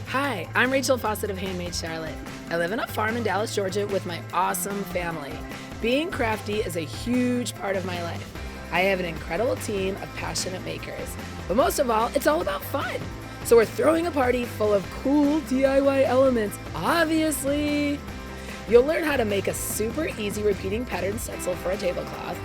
Hi, I'm Rachel Faucett of Handmade Charlotte. I live in a farm in Dallas, Georgia with my awesome family. Being crafty is a huge part of my life. I have an incredible team of passionate makers, but most of all, it's all about fun. So we're throwing a party full of cool DIY elements, obviously. You'll learn how to make a super easy repeating pattern stencil for a tablecloth.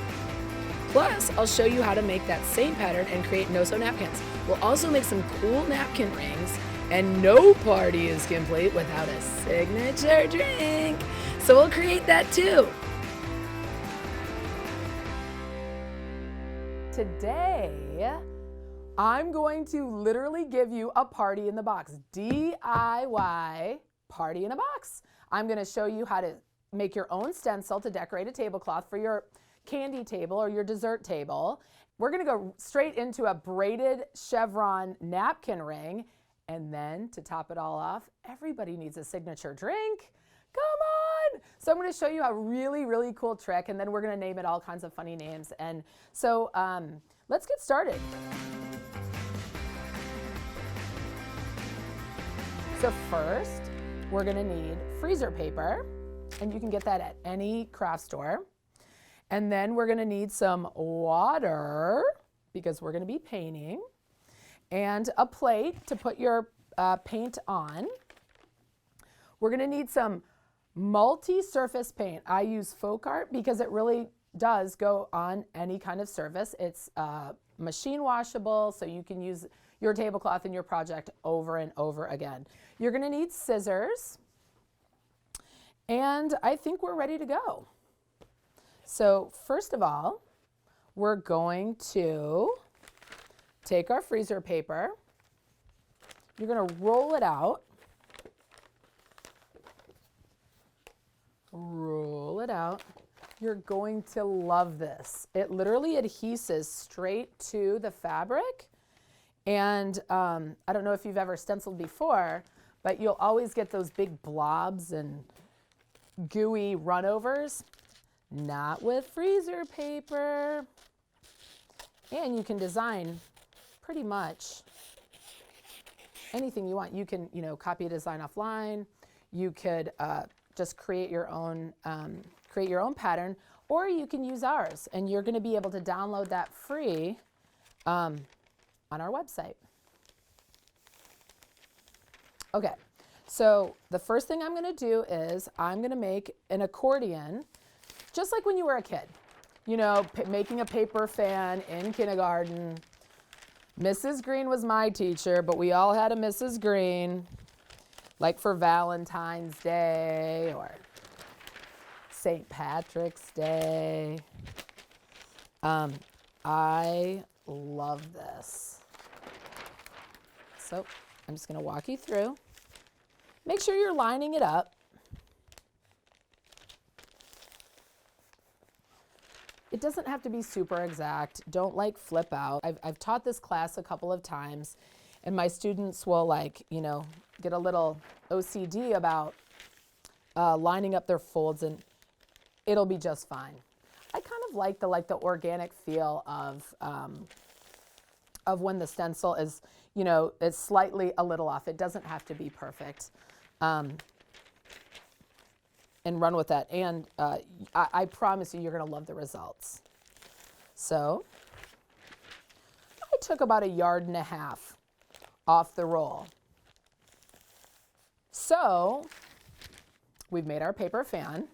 Plus, I'll show you how to make that same pattern and create no-sew-napkins. We'll also make some cool napkin rings, and no party is complete without a signature drink. So we'll create that too. Today, I'm going to literally give you a party in the box. DIY party in a box. I'm going to show you how to make your own stencil to decorate a tablecloth for your candy table or your dessert table. We're going to go straight into a braided chevron napkin ring. And then to top it all off, everybody needs a signature drink. Come on! So I'm going to show you a really, really cool trick, and then we're going to name it all kinds of funny names. And so let's get started. So first, we're going to need freezer paper, and you can get that at any craft store. And then we're going to need some water, because we're going to be painting, and a plate to put your paint on. We're going to need some multi-surface paint. I use folk art because it really does go on any kind of surface. It's machine washable, so you can use your tablecloth in your project over and over again. You're going to need scissors, and I think we're ready to go. So first of all, we're going to take our freezer paper. You're going to roll it out. Roll it out. You're going to love this. It literally adheses straight to the fabric. And I don't know if you've ever stenciled before, but you'll always get those big blobs and gooey runovers. Not with freezer paper. And you can design pretty much anything you want. You can, copy a design offline. You could just create your own pattern, or you can use ours, and you're going to be able to download that free on our website. Okay, so the first thing I'm going to do is I'm going to make an accordion, just like when you were a kid. Making a paper fan in kindergarten. Mrs. Green was my teacher, but we all had a Mrs. Green, like for Valentine's Day or St. Patrick's Day. I love this. So I'm just going to walk you through. Make sure you're lining it up. It doesn't have to be super exact. Don't flip out. I've taught this class a couple of times, and my students will get a little OCD about lining up their folds, and it'll be just fine. I kind of like the organic feel of when the stencil is is slightly a little off. It doesn't have to be perfect. And run with that. And I promise you, you're going to love the results. So I took about 1.5 yards off the roll. So we've made our paper fan.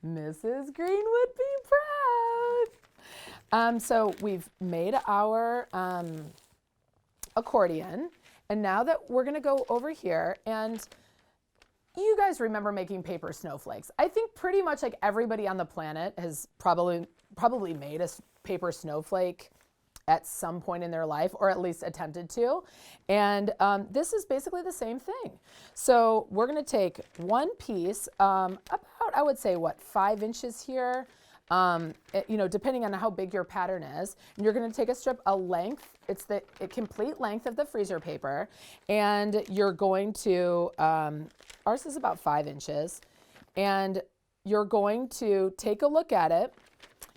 Mrs. Green would be proud. So we've made our accordion. And now that we're going to go over here, and you guys remember making paper snowflakes. I think pretty much everybody on the planet has probably made a paper snowflake at some point in their life, or at least attempted to. And this is basically the same thing. So we're going to take one piece, about, I would say, 5 inches here, depending on how big your pattern is. And you're going to take a strip, a length. It's the complete length of the freezer paper. And you're going to, ours is about 5 inches. And you're going to take a look at it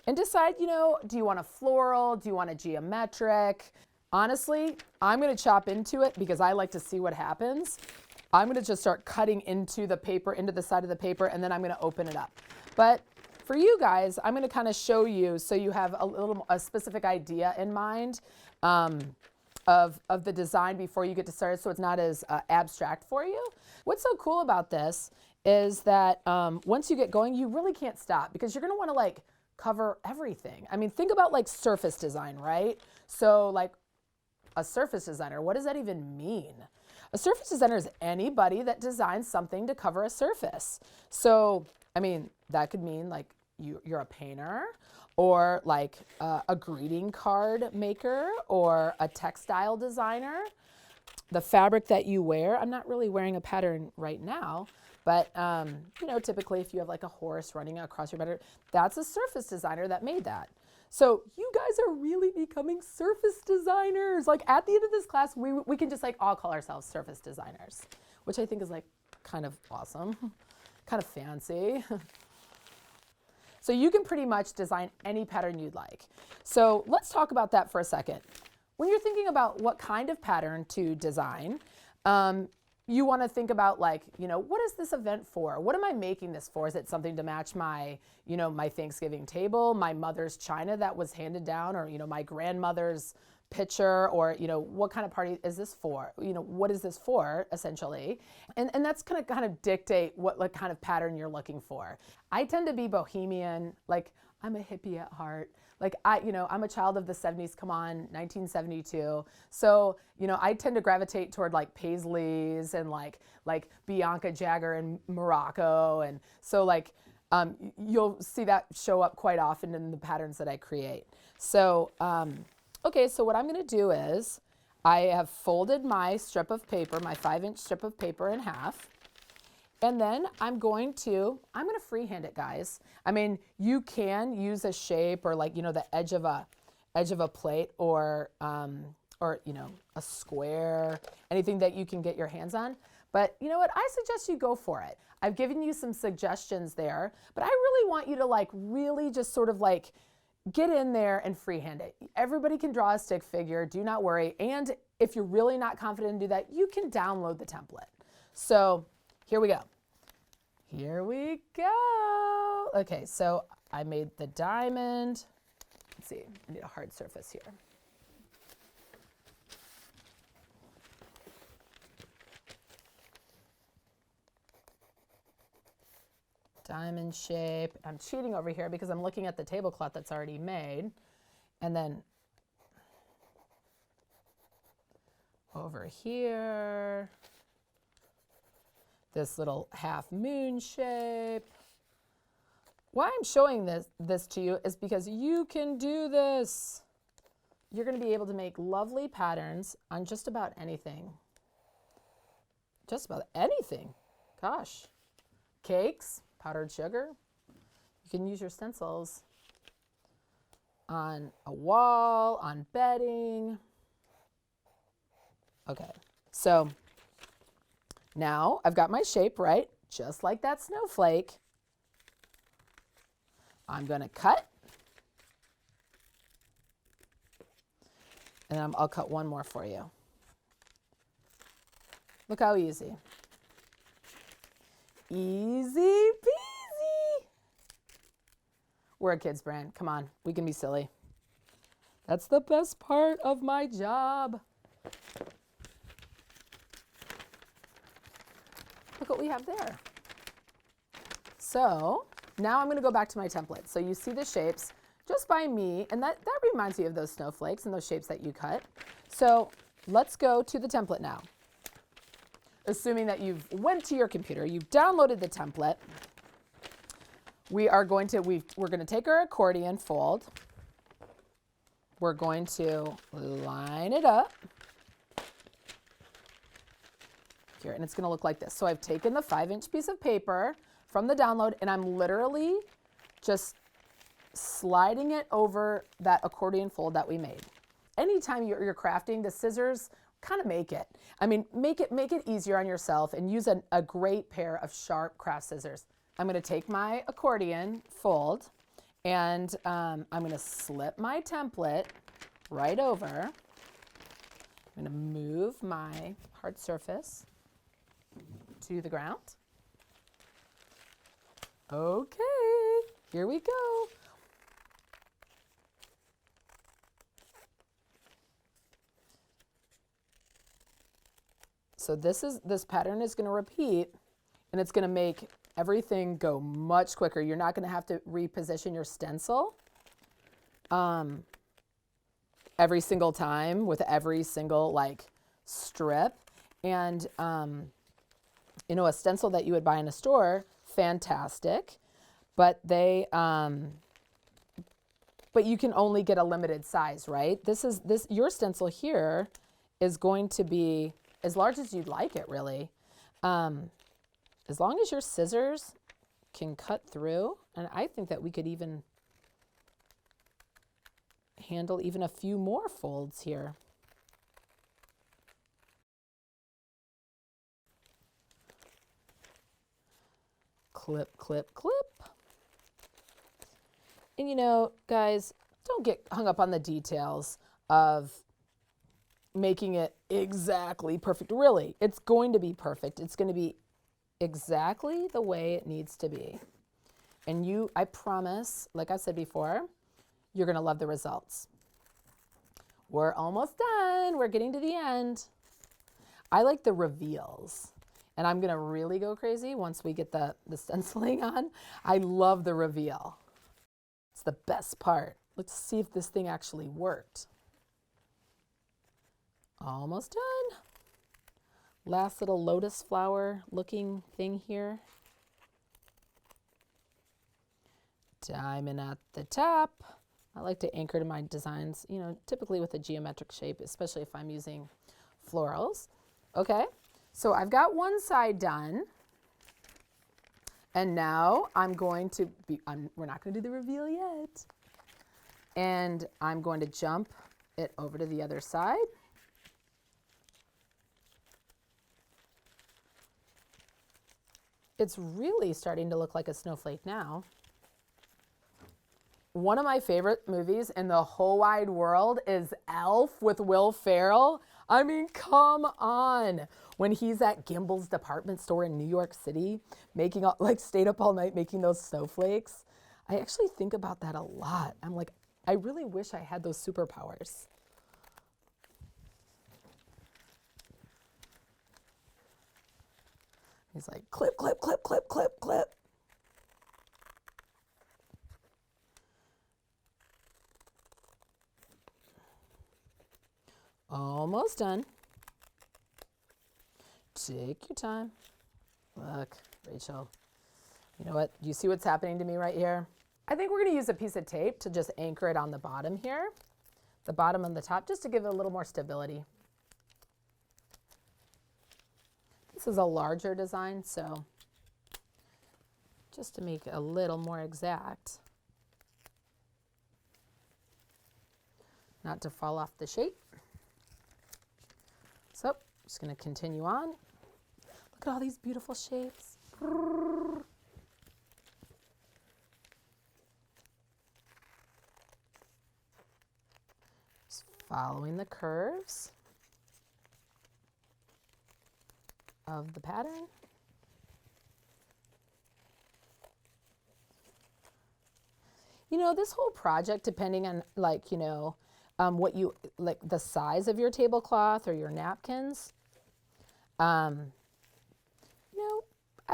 and decide, do you want a floral? Do you want a geometric? Honestly, I'm going to chop into it because I like to see what happens. I'm going to just start cutting into the paper, into the side of the paper, and then I'm going to open it up. But for you guys, I'm going to kind of show you so you have a specific idea in mind of the design before you get to start, so it's not as abstract for you. What's so cool about this is that once you get going, you really can't stop because you're going to want to like cover everything. I mean, think about like surface design, right? So like a surface designer, what does that even mean? A surface designer is anybody that designs something to cover a surface. So, I mean, that could mean like you're a painter, or like a greeting card maker, or a textile designer. The fabric that you wear, I'm not really wearing a pattern right now, but you know, typically if you have like a horse running across your pattern, that's a surface designer that made that. So you guys are really becoming surface designers. Like at the end of this class, we can just like all call ourselves surface designers, which I think is like kind of awesome, kind of fancy. So you can pretty much design any pattern you'd like. So let's talk about that for a second. When you're thinking about what kind of pattern to design, you want to think about like, you know, what is this event for? What am I making this for? Is it something to match my, you know, my Thanksgiving table, my mother's china that was handed down, or, you know, my grandmother's picture, or, you know, what kind of party is this for? You know, what is this for, essentially? And that's going to kind of dictate what like kind of pattern you're looking for. I tend to be bohemian, like I'm a hippie at heart. Like you know, I'm a child of the 70s, come on, 1972. So, you know, I tend to gravitate toward like paisleys and like Bianca Jagger in Morocco. And so like, you'll see that show up quite often in the patterns that I create. So, okay, so what I'm going to do is I have folded my strip of paper, my 5-inch strip of paper in half. And then I'm going to freehand it, guys. I mean, you can use a shape or like, you know, the edge of a plate, or you know, a square, anything that you can get your hands on. But you know what? I suggest you go for it. I've given you some suggestions there, but I really want you to like really just sort of like get in there and freehand it. Everybody can draw a stick figure, do not worry. And if you're really not confident in do that, you can download the template. So here we go. Here we go. Okay, so I made the diamond. Let's see, I need a hard surface here. Diamond shape. I'm cheating over here because I'm looking at the tablecloth that's already made. And then over here, this little half moon shape. Why I'm showing this to you is because you can do this. You're going to be able to make lovely patterns on just about anything. Just about anything. Gosh. Cakes, powdered sugar. You can use your stencils on a wall, on bedding. Okay, so now I've got my shape, right? Just like that snowflake. I'm going to cut. And I'll cut one more for you. Look how easy. Easy peasy. We're a kids brand. Come on, we can be silly. That's the best part of my job. Look what we have there. So now I'm going to go back to my template. So you see the shapes just by me, and that reminds me of those snowflakes and those shapes that you cut. So let's go to the template now. Assuming that you've went to your computer, you've downloaded the template, we're going to take our accordion fold. We're going to line it up here, and it's going to look like this. So I've taken the 5-inch piece of paper from the download, and I'm literally just sliding it over that accordion fold that we made. Anytime you're crafting, the scissors kind of make it. I mean, make it easier on yourself, and use a great pair of sharp craft scissors. I'm going to take my accordion fold, and I'm going to slip my template right over. I'm going to move my hard surface. to the ground. Okay, here we go. So this pattern is going to repeat, and it's going to make everything go much quicker. You're not going to have to reposition your stencil every single time with every single like strip. And you know, a stencil that you would buy in a store, fantastic, but they but you can only get a limited size, right? Your stencil here is going to be as large as you'd like it, really. As long as your scissors can cut through, and I think that we could even handle even a few more folds here. Clip, clip, clip. And you know, guys, don't get hung up on the details of making it exactly perfect. Really, it's going to be perfect. It's going to be exactly the way it needs to be. And I promise, like I said before, you're going to love the results. We're almost done. We're getting to the end. I like the reveals. And I'm going to really go crazy once we get the stenciling on. I love the reveal. It's the best part. Let's see if this thing actually worked. Almost done. Last little lotus flower looking thing here. Diamond at the top. I like to anchor to my designs, you know, typically with a geometric shape, especially if I'm using florals. Okay, so I've got one side done. And now I'm going to be, we're not going to do the reveal yet. And I'm going to jump it over to the other side. It's really starting to look like a snowflake now. One of my favorite movies in the whole wide world is Elf with Will Ferrell. I mean, come on. When he's at Gimbel's department store in New York City, stayed up all night making those snowflakes. I actually think about that a lot. I'm like, I really wish I had those superpowers. He's like, clip, clip, clip, clip, clip, clip. Almost done. Take your time. Look, Rachel, you know what? You see what's happening to me right here? I think we're going to use a piece of tape to just anchor it on the bottom here, the bottom and the top, just to give it a little more stability. This is a larger design, so just to make it a little more exact, not to fall off the shape. So, just going to continue on. Look at all these beautiful shapes. Just following the curves of the pattern. You know, this whole project, depending on what you like, the size of your tablecloth or your napkins, I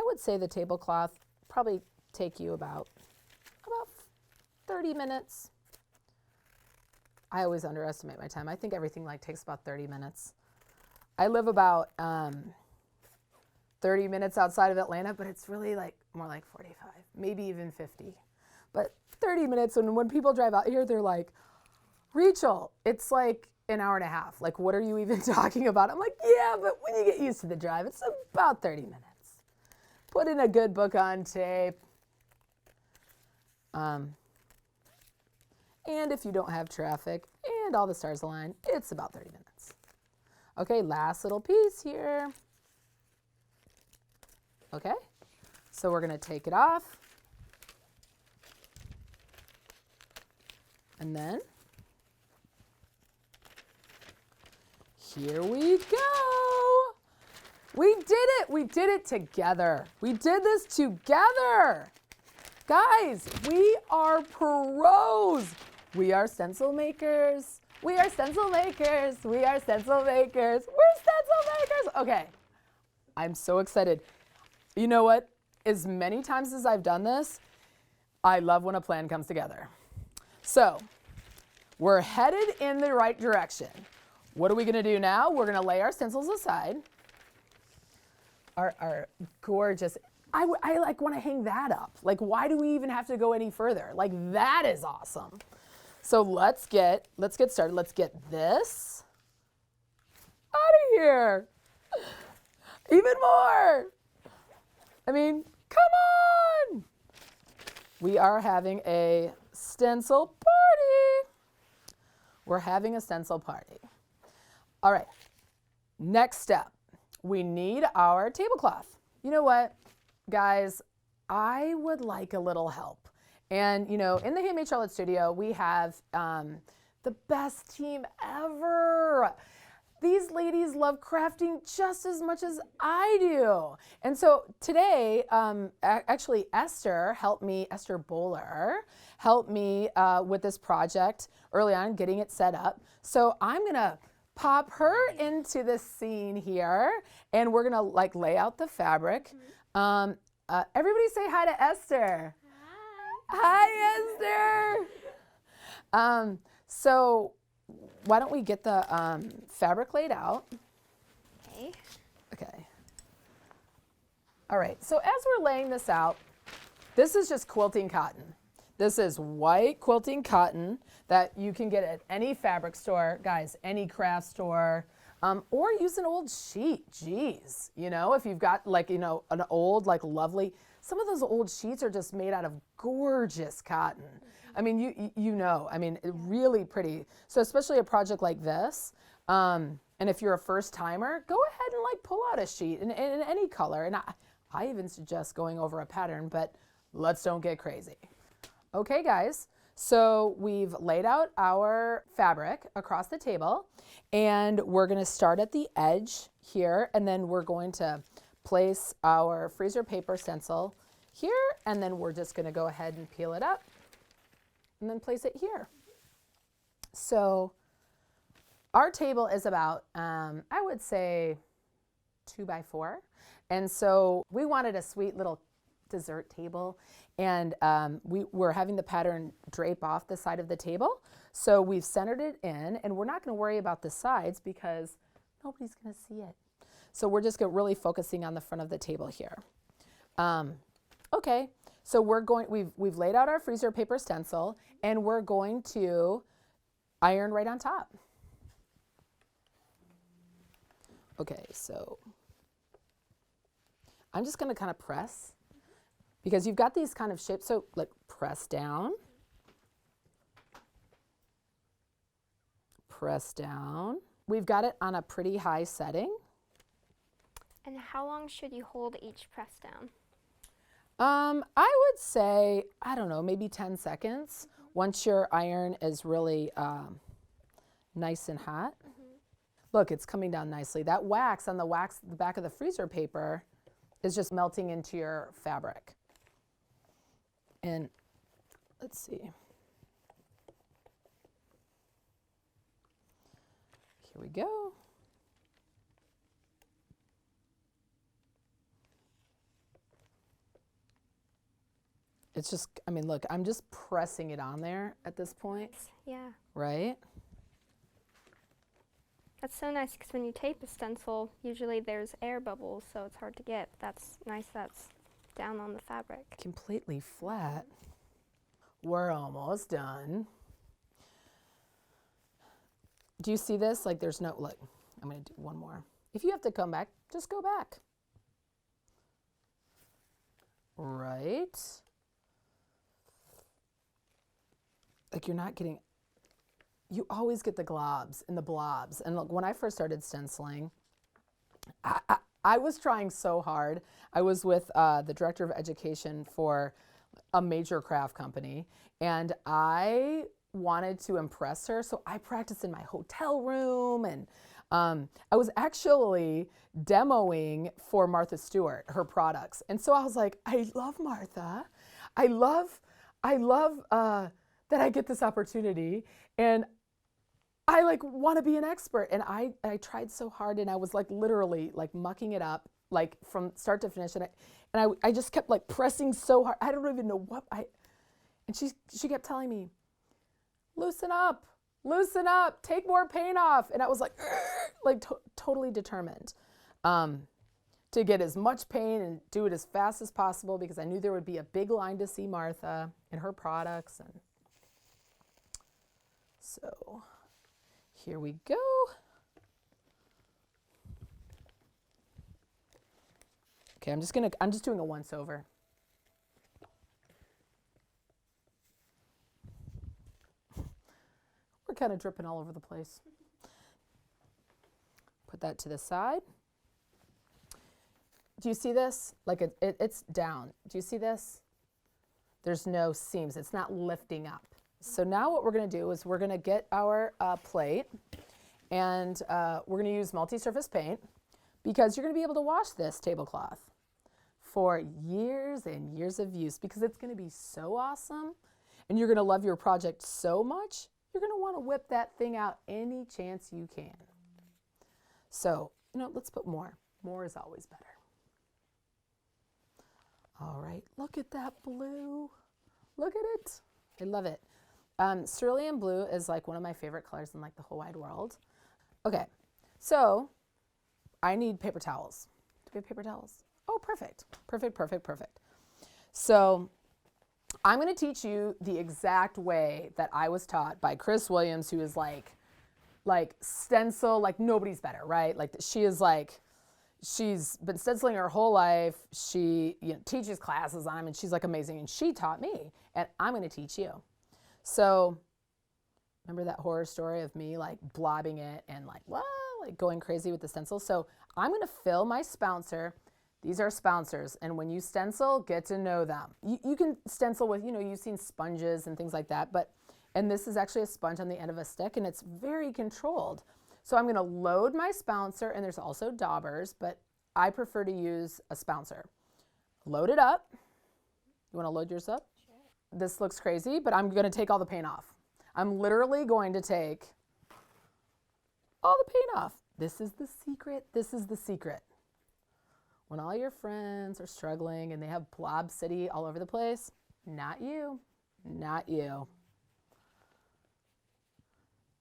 would say the tablecloth probably take you about 30 minutes. I always underestimate my time. I think everything takes about 30 minutes. I live about 30 minutes outside of Atlanta, but it's really more like 45, maybe even 50. But 30 minutes, and when people drive out here, they're like, Rachel, it's like an hour and a half. Like, what are you even talking about? I'm like, yeah, but when you get used to the drive, it's about 30 minutes. Put in a good book on tape. And if you don't have traffic and all the stars align, it's about 30 minutes. Okay, last little piece here. Okay, so we're going to take it off. And then here we go. We did it. We did it together. We did this together. Guys, we are pros. We are stencil makers. We are stencil makers. We are stencil makers. We're stencil makers. Okay. I'm so excited. You know what? As many times as I've done this, I love when a plan comes together. So we're headed in the right direction. What are we gonna do now? We're gonna lay our stencils aside. Our gorgeous, I like wanna hang that up. Like, why do we even have to go any further? Like, that is awesome. So let's get started. Let's get this out of here. Even more. I mean, come on. We are having a stencil party. We're having a stencil party. All right, next step. We need our tablecloth. You know what, guys? I would like a little help. And, you know, in the Handmade Charlotte studio, we have the best team ever. These ladies love crafting just as much as I do. And so today, actually Esther Bowler helped me with this project early on, getting it set up. So I'm gonna pop her into the scene here, and we're gonna like lay out the fabric. Everybody say hi to Esther. Hi, Esther. So why don't we get the fabric laid out? Okay. Okay. All right, so as we're laying this out, this is just quilting cotton. This is white quilting cotton that you can get at any fabric store, guys, any craft store, or use an old sheet. Geez, you know, if you've got like, you know, an old, like lovely, some of those old sheets are just made out of gorgeous cotton. I mean, you know, I mean, really pretty. So especially a project like this, and if you're a first timer, go ahead and like pull out a sheet in any color. And I even suggest going over a pattern, but let's don't get crazy. Okay, guys, so we've laid out our fabric across the table, and we're gonna start at the edge here, and then we're going to place our freezer paper stencil here, and then we're just gonna go ahead and peel it up and then place it here. So our table is about, I would say 2 by 4. And so we wanted a sweet little dessert table, and we're having the pattern drape off the side of the table. So we've centered it in, and we're not gonna worry about the sides because nobody's gonna see it. So we're just really focusing on the front of the table here. Okay, so we've laid out our freezer paper stencil, and we're going to iron right on top. Okay, so I'm just gonna kind of press, because you've got these kind of shapes. So like press down, press down. We've got it on a pretty high setting. And how long should you hold each press down? I would say, I don't know, maybe 10 seconds. Once your iron is really nice and hot. Look, it's coming down nicely. That wax on the back of the freezer paper is just melting into your fabric. And let's see. Here we go. It's just, I mean, look, I'm just pressing it on there at this point. Yeah. Right? That's so nice, because when you tape a stencil, usually there's air bubbles, so it's hard to get. That's nice that's down on the fabric. Completely flat. We're almost done. Do you see this? Like there's no, look, I'm gonna do one more. If you have to come back, just go back. Right? Like you're not getting, you always get the globs and the blobs. And look, when I first started stenciling, I was trying so hard. I was with the director of education for a major craft company, and I wanted to impress her. So I practiced in my hotel room, and I was actually demoing for Martha Stewart, her products. And so I was like, I love Martha. I love that I get this opportunity. And I like want to be an expert. And I tried so hard, and I was like literally like mucking it up, like from start to finish. And I just kept like pressing so hard. I don't even know and she kept telling me, loosen up, take more paint off. And I was like totally determined to get as much paint and do it as fast as possible, because I knew there would be a big line to see Martha and her products. And so here we go. Okay, I'm just doing a once over. We're kind of dripping all over the place. Put that to the side. Do you see this? Like it's down. Do you see this? There's no seams. It's not lifting up. So now what we're going to do is we're going to get our plate, and we're going to use multi-surface paint, because you're going to be able to wash this tablecloth for years and years of use, because it's going to be so awesome, and you're going to love your project so much, you're going to want to whip that thing out any chance you can. So, let's put more. More is always better. All right, look at that blue. Look at it. I love it. Cerulean blue is like one of my favorite colors in like the whole wide world. Okay, so I need paper towels. Do we have paper towels? Oh, perfect. Perfect. So I'm going to teach you the exact way that I was taught by Chris Williams, who is like stencil, like nobody's better, right? Like she's been stenciling her whole life. She teaches classes on them, and she's like amazing. And she taught me, and I'm going to teach you. So remember that horror story of me like blobbing it and like going crazy with the stencil? So I'm going to fill my spouncer. These are spouncers, and when you stencil, get to know them. You can stencil with, you've seen sponges and things like that, and this is actually a sponge on the end of a stick, and it's very controlled. So I'm going to load my spouncer, and there's also daubers, but I prefer to use a spouncer. Load it up. You want to load yours up? Sure. This looks crazy, but I'm going to take all the paint off. I'm literally going to take all the paint off. This is the secret. When all your friends are struggling and they have blob city all over the place, not you.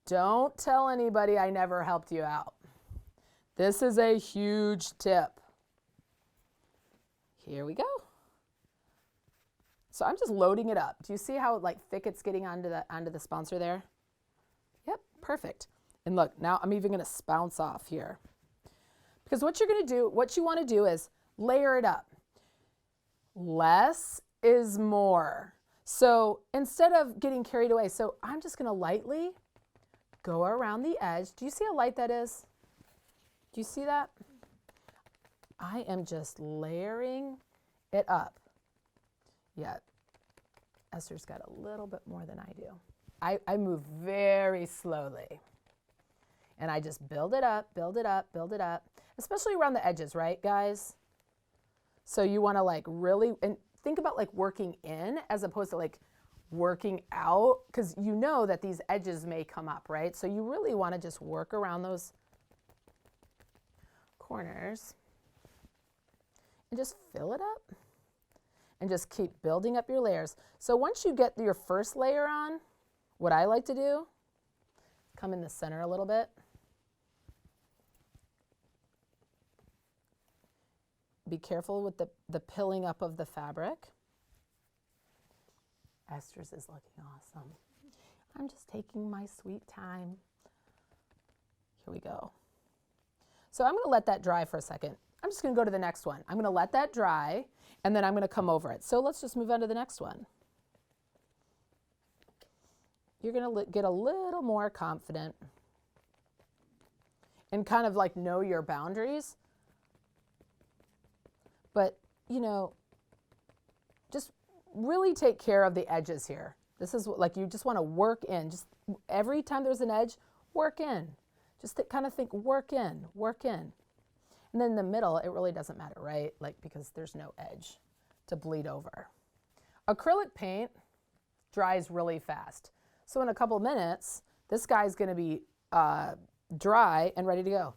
Don't tell anybody I never helped you out. This is a huge tip. Here we go. So I'm just loading it up. Do you see how thick it's getting onto the sponsor there? Yep, perfect. And look, now I'm even going to spounce off here. Because what you want to do is layer it up. Less is more. So instead of getting carried away, so I'm just going to lightly go around the edge. Do you see how light that is? Do you see that? I am just layering it up. Yet Esther's got a little bit more than I do. I move very slowly. And I just build it up, especially around the edges, right, guys? So you want to really, and think about working in as opposed to working out, because you know that these edges may come up, right? So you really want to just work around those corners and just fill it up and just keep building up your layers. So once you get your first layer on, what I like to do, come in the center a little bit. Be careful with the pilling up of the fabric. Esther's is looking awesome. I'm just taking my sweet time. Here we go. So I'm going to let that dry for a second. I'm just going to go to the next one. I'm going to let that dry, and then I'm going to come over it. So let's just move on to the next one. You're going to get a little more confident and kind of know your boundaries. But, just really take care of the edges here. This is you just want to work in. Just every time there's an edge, work in. Just to kind of think, work in, work in. And then in the middle, it really doesn't matter, right? Like, because there's no edge to bleed over. Acrylic paint dries really fast. So in a couple minutes, this guy's gonna be dry and ready to go.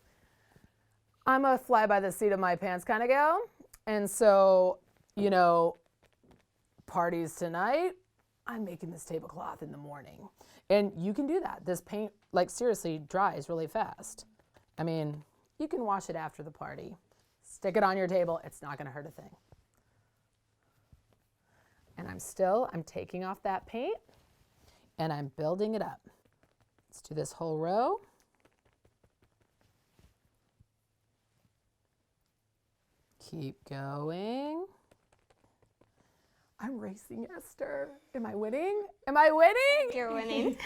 I'm a fly by the seat of my pants kind of gal. And so, you know, parties tonight, I'm making this tablecloth in the morning. And you can do that. This paint, like seriously, dries really fast. I mean, you can wash it after the party. Stick it on your table. It's not gonna hurt a thing. And I'm taking off that paint and I'm building it up. Let's do this whole row. Keep going. I'm racing Esther. Am I winning? Am I winning? You're winning.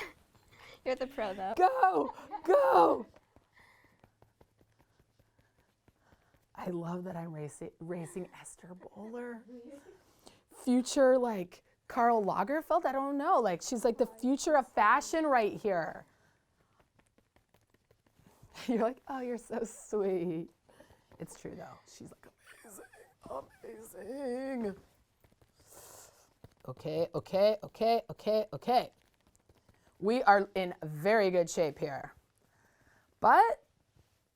You're the pro, though. Go, go. I love that I'm racing Esther Bowler. Future, like, Karl Lagerfeld? I don't know. Like, she's like the future of fashion right here. You're like, oh, you're so sweet. It's true, though. She's like, amazing. Okay, okay, okay, okay, okay. We are in very good shape here. But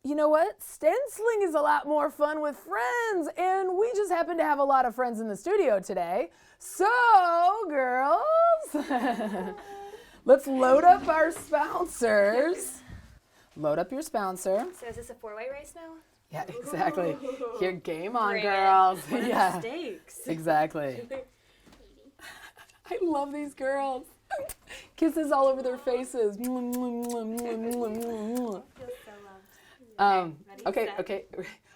you know what? Stenciling is a lot more fun with friends, and we just happen to have a lot of friends in the studio today. So, girls, let's load up our spouncers. Load up your spouncer. So is this a 4-way race now? Yeah, exactly. Here, game on, Great. girls. What are Yeah, the stakes? exactly. I love these girls. Kisses all over their faces. Feels so loved. Okay, okay.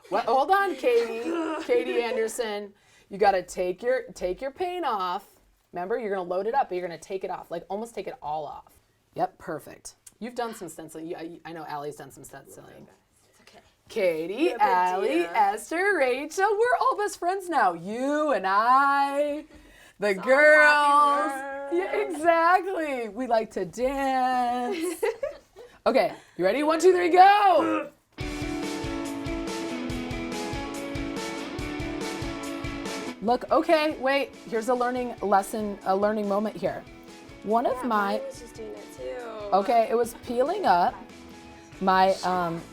What? Hold on, Katie Anderson. You got to take your paint off. Remember, you're gonna load it up, but you're gonna take it off, like almost take it all off. Yep, perfect. You've done some stenciling. I know Allie's done some stenciling. Okay. Katie, No big Allie, deal. Esther, Rachel, we're all best friends now. You and I, the girls. Yeah, exactly. We like to dance. Okay, you ready? 1, 2, 3, go. Look, okay, wait, here's a learning lesson, a learning moment here. One of my, I was just doing it too. okay, it was peeling up.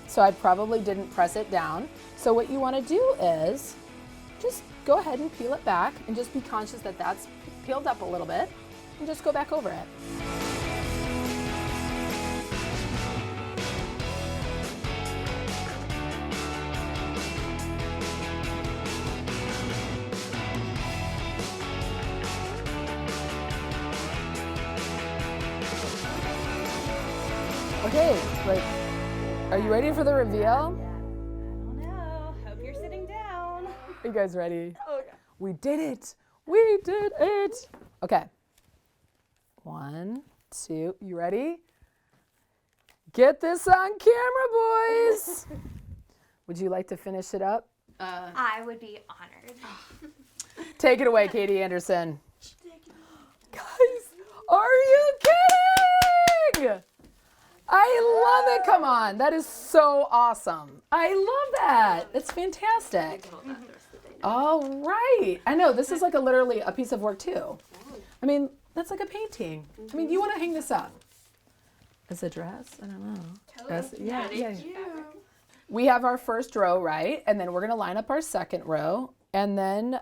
So I probably didn't press it down. So what you want to do is just go ahead and peel it back and just be conscious that that's peeled up a little bit and just go back over it. Okay, like, are you ready for the reveal? I don't know. Hope you're sitting down. Are you guys ready? Okay. We did it. We did it. Okay. 1, 2, you ready? Get this on camera, boys. Would you like to finish it up? I would be honored. Take it away, Katie Anderson. Guys, are you kidding? I love it. Come on. That is so awesome. I love that. It's fantastic. All right. I know. This is like literally a piece of work, too. I mean, that's like a painting. I mean, you want to hang this up as a dress? I don't know. Yeah. We have our first row, right? And then we're going to line up our second row. And then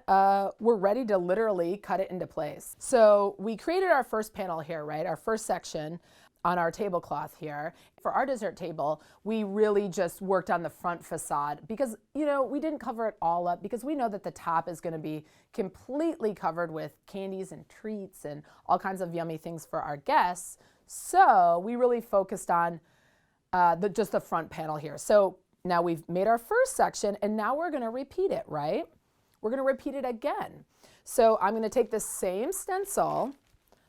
we're ready to literally cut it into place. So we created our first panel here, right? Our first section on our tablecloth here. For our dessert table, we really just worked on the front facade because, you know, we didn't cover it all up because we know that the top is going to be completely covered with candies and treats and all kinds of yummy things for our guests. So we really focused on just the front panel here. So now we've made our first section and now we're going to repeat it, right? We're going to repeat it again. So I'm going to take the same stencil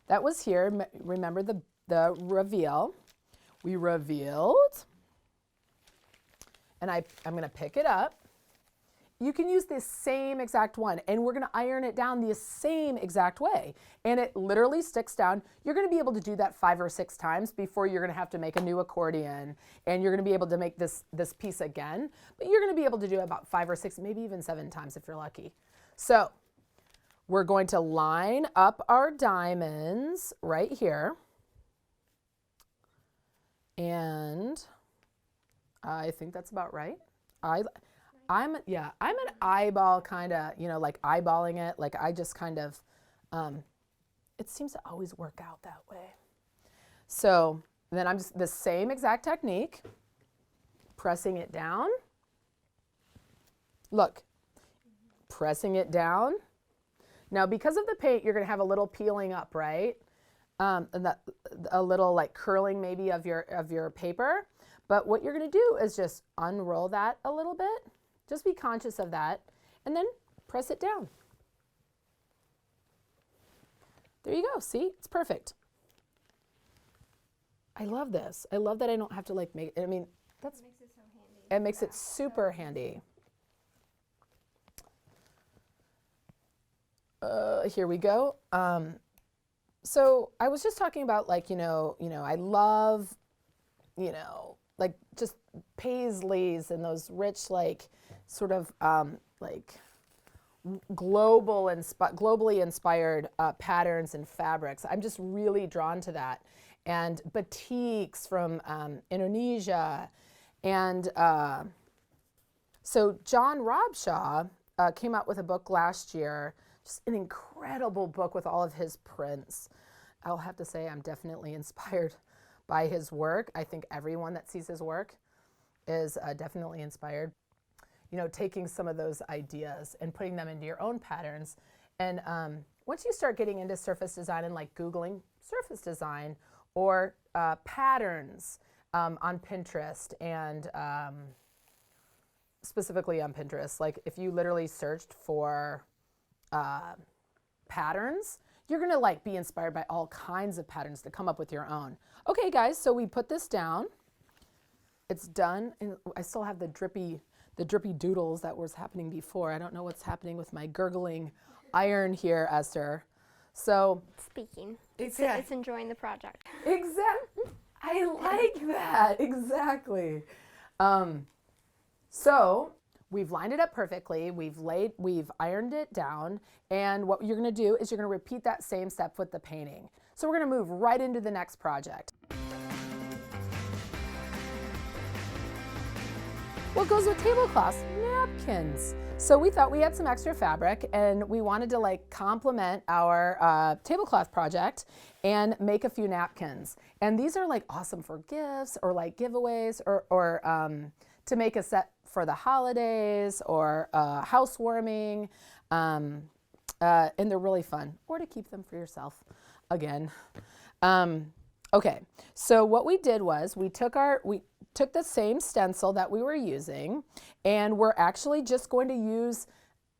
that was here. Remember the reveal. We revealed. And I'm going to pick it up you can use this same exact one, and we're gonna iron it down the same exact way. And it literally sticks down. You're gonna be able to do that 5 or 6 times before you're gonna have to make a new accordion, and you're gonna be able to make this piece again, but you're gonna be able to do it about 5 or 6, maybe even 7 times if you're lucky. So we're going to line up our diamonds right here. And I think that's about right. I'm an eyeball kind of, like eyeballing it. Like I just kind of, it seems to always work out that way. So then I'm just the same exact technique, pressing it down. Look, pressing it down. Now, because of the paint, you're going to have a little peeling up, right? And a little like curling maybe of your paper. But what you're going to do is just unroll that a little bit. Just be conscious of that, and then press it down. There you go. See, it's perfect. I love this. I love that I don't have to like make. I mean, it makes it so handy. It makes it super handy. Here we go. So I was just talking about like, I love, like just paisleys and those rich, like sort of like globally inspired patterns and fabrics. I'm just really drawn to that. And batiks from Indonesia. And so John Robshaw came out with a book last year, just an incredible book with all of his prints. I'll have to say I'm definitely inspired by his work. I think everyone that sees his work is definitely inspired. Taking some of those ideas and putting them into your own patterns. And once you start getting into surface design and like Googling surface design or patterns on Pinterest and specifically on Pinterest, like if you literally searched for patterns, you're gonna like be inspired by all kinds of patterns to come up with your own. Okay guys, so we put this down. It's done, and I still have the drippy doodles that was happening before. I don't know what's happening with my gurgling iron here, Esther. So Speaking. It's enjoying the project. Exactly. I like that. Exactly. So we've lined it up perfectly. We've ironed it down. And what you're going to do is you're going to repeat that same step with the painting. So we're going to move right into the next project. What goes with tablecloths? Napkins. So we thought we had some extra fabric and we wanted to like complement our tablecloth project and make a few napkins. And these are like awesome for gifts or like giveaways or to make a set for the holidays or housewarming. And they're really fun, or to keep them for yourself again. Okay, so what we did was we took the same stencil that we were using, and we're actually just going to use,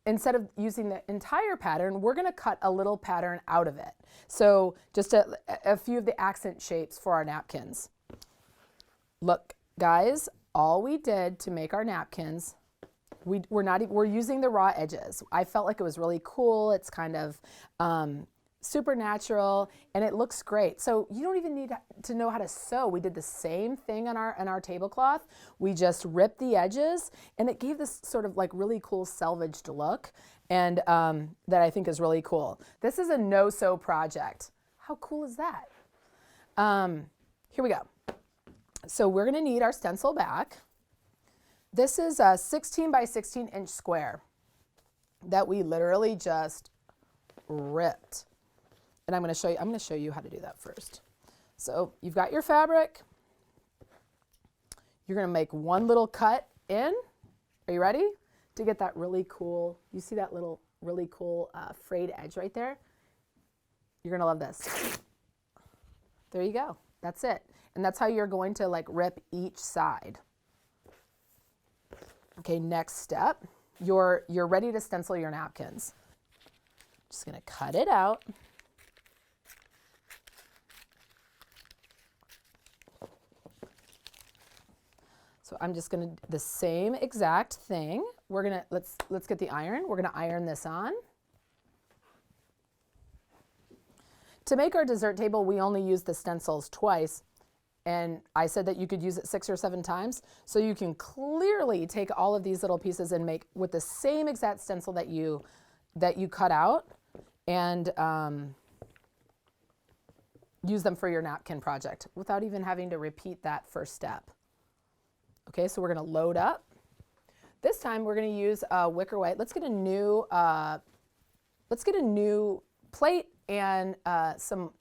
instead of using the entire pattern, we're going to cut a little pattern out of it. So just a few of the accent shapes for our napkins. Look, guys, all we did to make our napkins, we're using the raw edges. I felt like it was really cool. It's kind of super natural, and it looks great. So you don't even need to know how to sew. We did the same thing on our tablecloth. We just ripped the edges, and it gave this sort of like really cool selvaged look, and that I think is really cool. This is a no-sew project. How cool is that? Here we go. So we're gonna need our stencil back. This is a 16 by 16 inch square that we literally just ripped. And I'm going to show you how to do that first. So you've got your fabric. You're going to make one little cut in. Are you ready? To get that really cool, you see that little really cool frayed edge right there? You're going to love this. There you go. That's it. And that's how you're going to like rip each side. Okay, next step. You're ready to stencil your napkins. Just going to cut it out. So I'm just going to do the same exact thing we're gonna, let's get the iron. We're gonna iron this on. To make our dessert table, we only use the stencils twice. And I said that you could use it 6 or 7 times. So you can clearly take all of these little pieces and make with the same exact stencil that you cut out and use them for your napkin project without even having to repeat that first step. Okay, so we're gonna load up. This time we're gonna use wicker white. Let's get a new plate and some,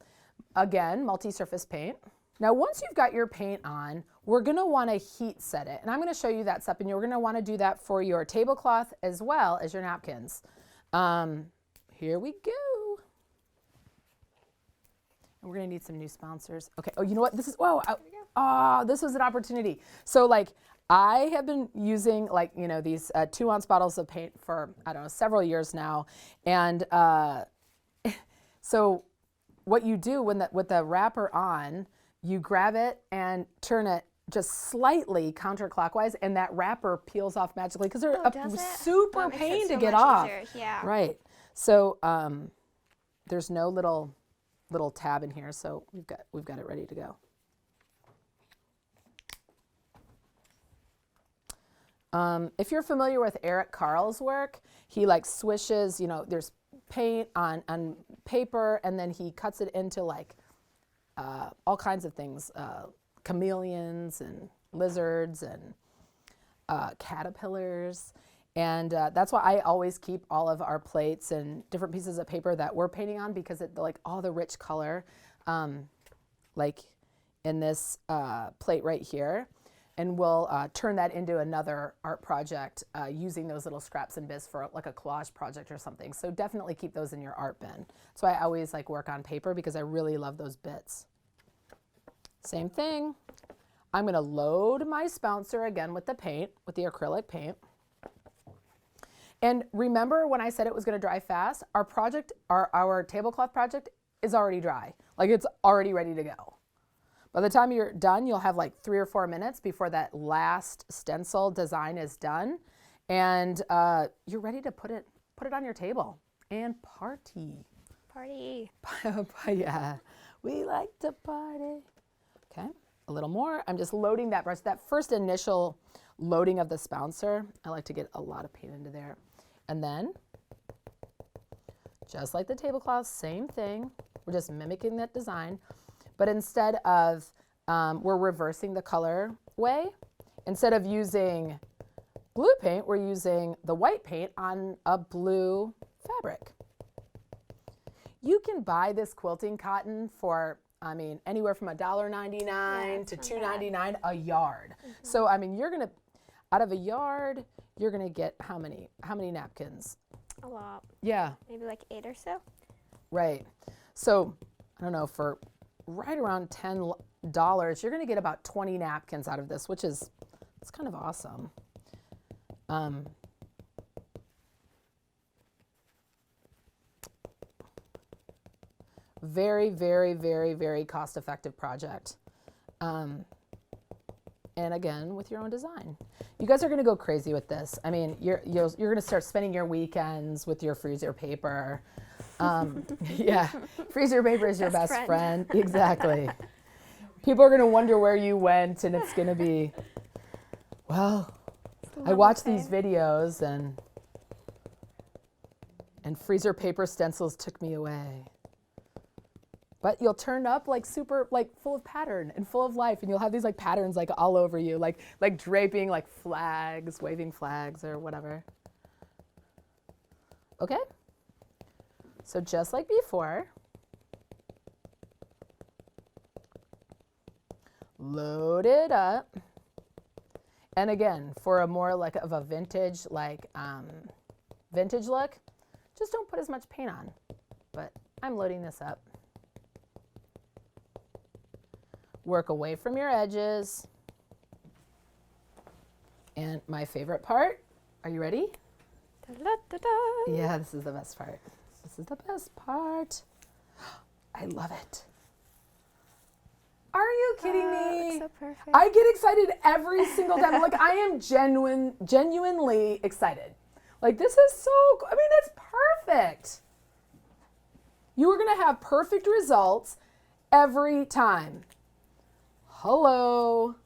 again, multi-surface paint. Now, once you've got your paint on, we're gonna wanna heat set it. And I'm gonna show you that step, and you're gonna wanna do that for your tablecloth as well as your napkins. Here we go. And we're gonna need some new sponsors. Okay, oh, you know what? This is, whoa, this was an opportunity. So like, I have been using like, you know, these 2-ounce bottles of paint for, I don't know, several years now. And so what you do with the wrapper on, you grab it and turn it just slightly counterclockwise, and that wrapper peels off magically because they're a super pain to get off. Yeah. Right. So there's no little tab in here, so we've got it ready to go. If you're familiar with Eric Carl's work, he like swishes, you know, there's paint on paper, and then he cuts it into like all kinds of things, chameleons and lizards and caterpillars. And that's why I always keep all of our plates and different pieces of paper that we're painting on, because it like all the rich color, like in this plate right here. And we'll turn that into another art project using those little scraps and bits for like a collage project or something. So definitely keep those in your art bin. So I always like work on paper because I really love those bits. Same thing. I'm gonna load my spouncer again with the paint, with the acrylic paint. And remember when I said it was gonna dry fast? Our project, our tablecloth project is already dry. Like it's already ready to go. By the time you're done, you'll have like 3 or 4 minutes before that last stencil design is done. And you're ready to put it on your table and party. Party. Yeah, we like to party. Okay, a little more. I'm just loading that brush. That first initial loading of the spouncer, I like to get a lot of paint into there. And then, just like the tablecloth, same thing. We're just mimicking that design. But instead of, we're reversing the color way. Instead of using blue paint, we're using the white paint on a blue fabric. You can buy this quilting cotton for, I mean, anywhere from $1.99 to $2.99 a yard. So, I mean, you're gonna, out of a yard, you're gonna get how many napkins? A lot. Yeah. Maybe like 8 or so. Right. So, I don't know, for right around $10, you're gonna get about 20 napkins out of this, which is, it's kind of awesome. Very, very, very, very cost-effective project. And again, with your own design. You guys are gonna go crazy with this. I mean, you're gonna start spending your weekends with your freezer paper. Yeah, freezer paper is your best friend. Exactly. People are gonna wonder where you went, and it's gonna be, well, I watched these videos, and freezer paper stencils took me away. But you'll turn up like super, like full of pattern and full of life, and you'll have these like patterns like all over you, like draping like flags, waving flags or whatever. Okay? So just like before, load it up. And again, for a more like of a vintage, like vintage look, just don't put as much paint on. But I'm loading this up. Work away from your edges. And my favorite part, are you ready? Da-da-da-da. Yeah, this is the best part. This is the best part. I love it. Are you you kidding me? So perfect. I get excited every single time. Like, I am genuinely excited. Like, this is so, I mean, it's perfect. You are going to have perfect results every time. Hello.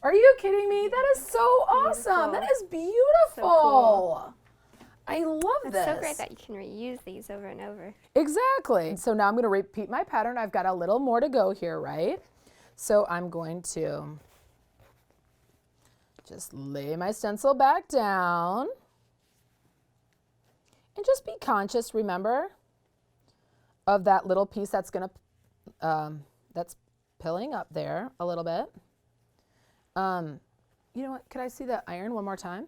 Are you kidding me? That is so awesome. That is beautiful. So cool. I love this. It's so great that you can reuse these over and over. Exactly. So now I'm going to repeat my pattern. I've got a little more to go here, right? So I'm going to just lay my stencil back down. And just be conscious, remember, of that little piece that's going to, that's pilling up there a little bit. You know what? Could I see the iron one more time?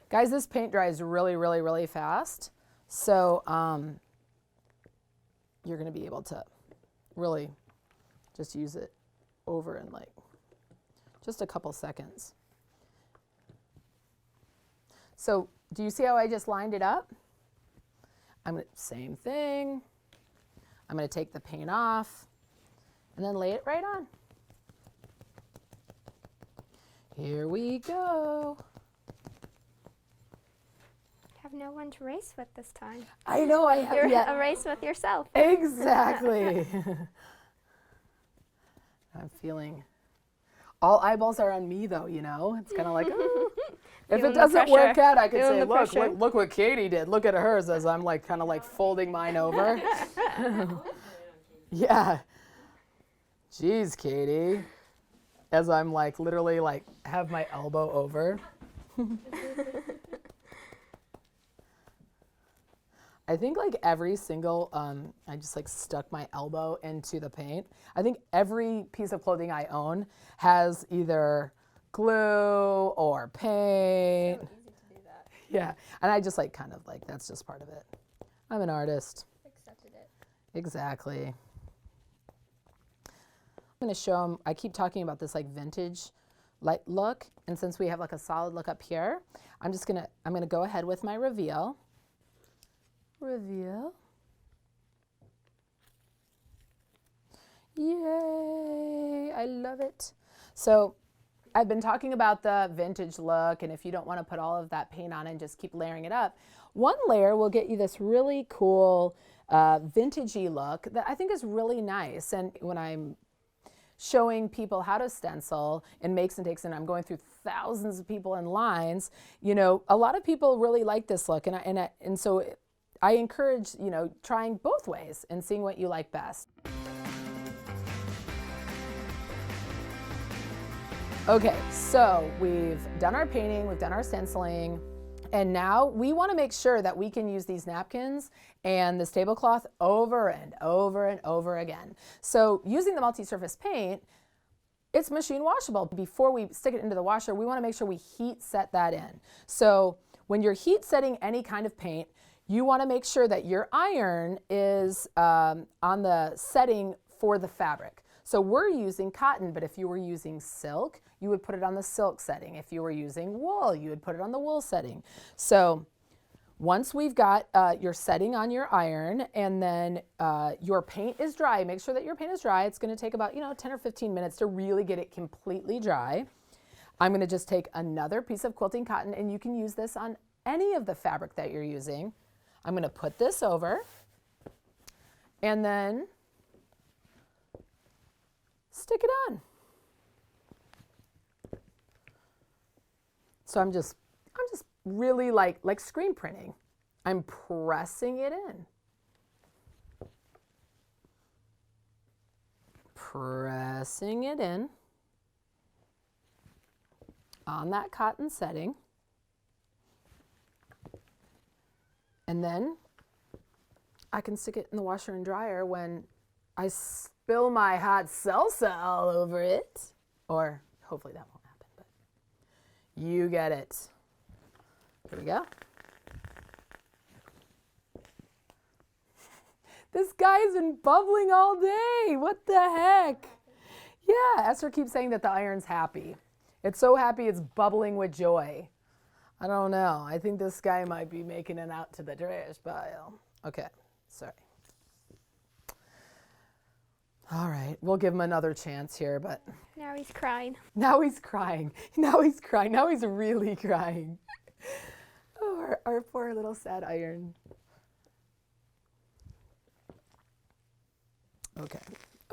Guys, this paint dries really fast. So you're going to be able to really just use it over in like just a couple seconds. So do you see how I just lined it up? Same thing. I'm going to take the paint off and then lay it right on. Here we go. Have no one to race with this time. I know I have. You're a race with yourself. Exactly. I'm feeling all eyeballs are on me though, you know? It's kind of like, oh. If it doesn't work out, I could say, look what Katie did. Look at hers as I'm like kind of like folding mine over. Yeah. Jeez, Katie. As I'm like literally like have my elbow over. I think like every single, I just like stuck my elbow into the paint. I think every piece of clothing I own has either glue or paint. So easy to do that. Yeah, and I just like kind of like, that's just part of it. I'm an artist. Accepted it. Exactly. I'm gonna show them, I keep talking about this like vintage light look, and since we have like a solid look up here, I'm gonna go ahead with my reveal. Reveal. Yay, I love it. So I've been talking about the vintage look, and if you don't want to put all of that paint on and just keep layering it up, one layer will get you this really cool vintagey look that I think is really nice. And when I'm showing people how to stencil in makes and takes, and I'm going through thousands of people in lines, you know, a lot of people really like this look, and so I encourage, you know, trying both ways and seeing what you like best. Okay, so we've done our painting, we've done our stenciling, and now we want to make sure that we can use these napkins and this tablecloth over and over and over again. So using the multi-surface paint, it's machine washable. Before we stick it into the washer, we want to make sure we heat set that in. So when you're heat setting any kind of paint, you want to make sure that your iron is on the setting for the fabric. So we're using cotton, but if you were using silk, you would put it on the silk setting. If you were using wool, you would put it on the wool setting. So once we've got your setting on your iron, and then your paint is dry, make sure that your paint is dry. It's going to take about 10 or 15 minutes to really get it completely dry. I'm going to just take another piece of quilting cotton, and you can use this on any of the fabric that you're using. I'm going to put this over, and then stick it on. So I'm just really like screen printing. I'm pressing it in. Pressing it in on that cotton setting. And then I can stick it in the washer and dryer when I spill my hot salsa all over it. Or hopefully that won't happen, but you get it. Here we go. This guy's been bubbling all day. What the heck? Yeah, Esther keeps saying that the iron's happy. It's so happy it's bubbling with joy. I don't know. I think this guy might be making it out to the trash pile. Okay, sorry. All right, we'll give him another chance here, but Now he's crying. now he's crying. Now he's crying. Now he's really crying. Oh, our poor little sad iron. Okay.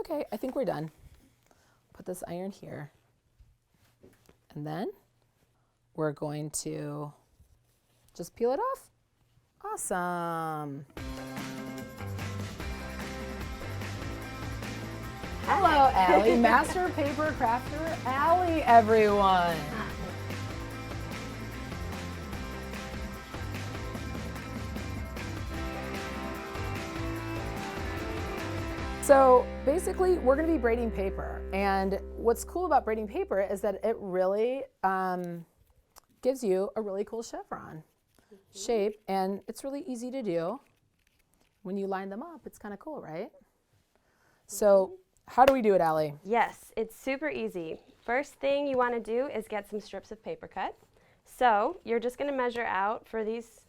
Okay, I think we're done. Put this iron here. And then we're going to just peel it off. Awesome. Hello, Allie. Master paper crafter Allie, everyone. So basically, we're going to be braiding paper. And what's cool about braiding paper is that it really gives you a really cool chevron shape. And it's really easy to do. When you line them up, it's kind of cool, right? So how do we do it, Allie? Yes, it's super easy. First thing you want to do is get some strips of paper cut. So you're just going to measure out for this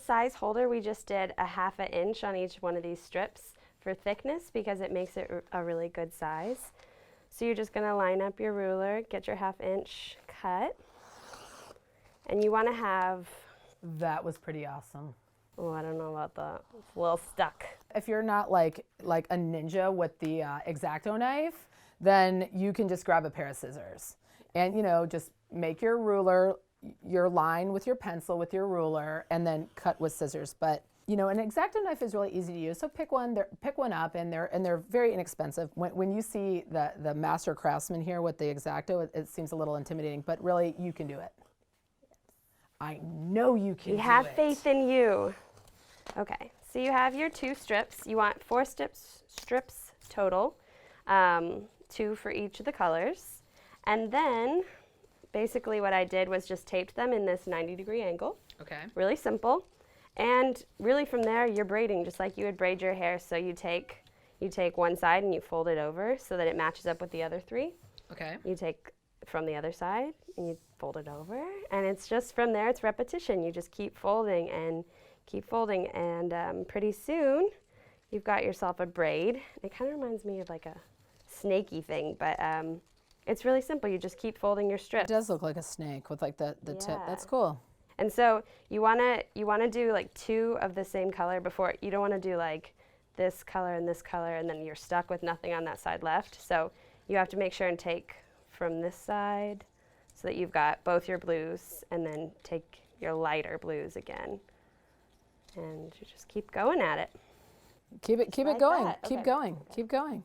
size holder. We just did a 1/2 inch on each one of these strips for thickness because it makes it a really good size. So you're just going to line up your ruler, get your 1/2 inch cut, and you want to have, That was pretty awesome. oh, I don't know about that, it's a little stuck. If you're not like a ninja with the X-Acto knife, then you can just grab a pair of scissors and, you know, just make your ruler, your line with your pencil with your ruler, and then cut with scissors. But you know, an X-Acto knife is really easy to use. So pick one up, and they're very inexpensive. When you see the master craftsman here with the X-Acto, it seems a little intimidating, but really you can do it. I know you can. We do have it. faith in you. Okay, so you have your 2 strips. You want 4 strips total, 2 for each of the colors. And then basically what I did was just taped them in this 90-degree angle. Okay. Really simple. And really from there you're braiding just like you would braid your hair. So you take one side and you fold it over so that it matches up with the other 3. Okay. You take from the other side and you fold it over, and it's just from there, it's repetition. You just keep folding and pretty soon you've got yourself a braid. It kind of reminds me of like a snaky thing, but it's really simple. You just keep folding your It strips. does look like a snake with like the tip. Yeah. That's cool. And so you wanna do like 2 of the same color before. You don't want to do like this color and then you're stuck with nothing on that side left. So you have to make sure and take from this side so that you've got both your blues, and then take your lighter blues again. And you just keep going at it. Keep it like going. that. Keep Okay. going. Keep going.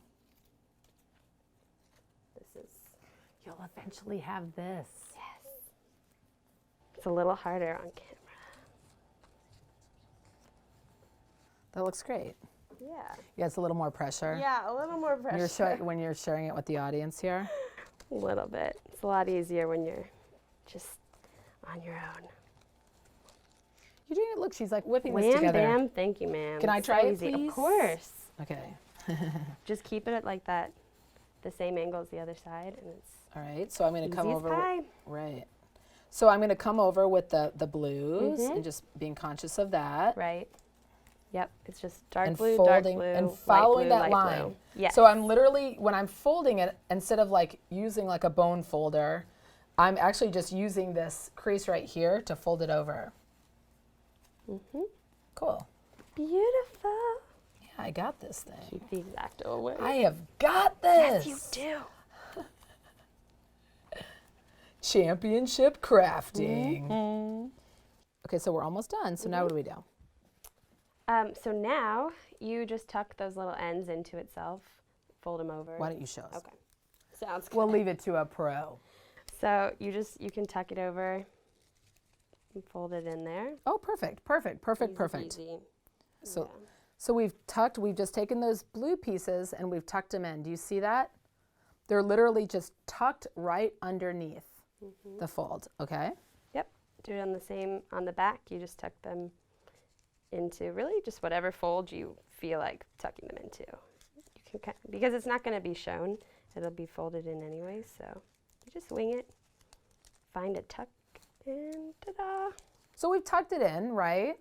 This is, You'll eventually have this. it's a little harder on camera. That looks great. Yeah. Yeah, it's a little more pressure. Yeah, a little more pressure. When you're sharing it with the audience here. A little bit. It's a lot easier when you're just on your own. You're doing it. Look, she's like whipping this Wham, together. bam, thank you, ma'am. Can I It's try so it, easy. please? Of course. Okay. Just keep it at like that, the same angle as the other side, and it's All right. So I'm going to come easy as over. pie. Right. So I'm going to come over with the blues and just being conscious of that. Right. Yep. It's just dark And blue, folding dark blue, and light following blue, that light line. blue. Yes. So I'm literally, when I'm folding it, instead of like using like a bone folder, I'm actually just using this crease right here to fold it over. Cool. Beautiful. Yeah, I got this thing. Keep the X-Acto away. I have got this. Yes, you do. Championship crafting. Okay, so we're almost done. So now what do we do? So now you just tuck those little ends into itself, fold them over. Why don't you show us? Okay. Sounds good. We'll leave it to a pro. So you can tuck it over and fold it in there. Oh, perfect, perfect, perfect, Easy perfect. peasy. So, Yeah. so we've just taken those blue pieces and we've tucked them in. Do you see that? They're literally just tucked right underneath the fold, okay? Yep. Do it on the back. You just tuck them into really just whatever fold you feel like tucking them into. You can because it's not going to be shown. It'll be folded in anyway, so you just wing it. Find a tuck and ta-da. So we've tucked it in, right?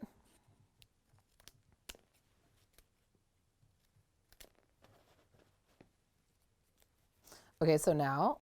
Okay, so now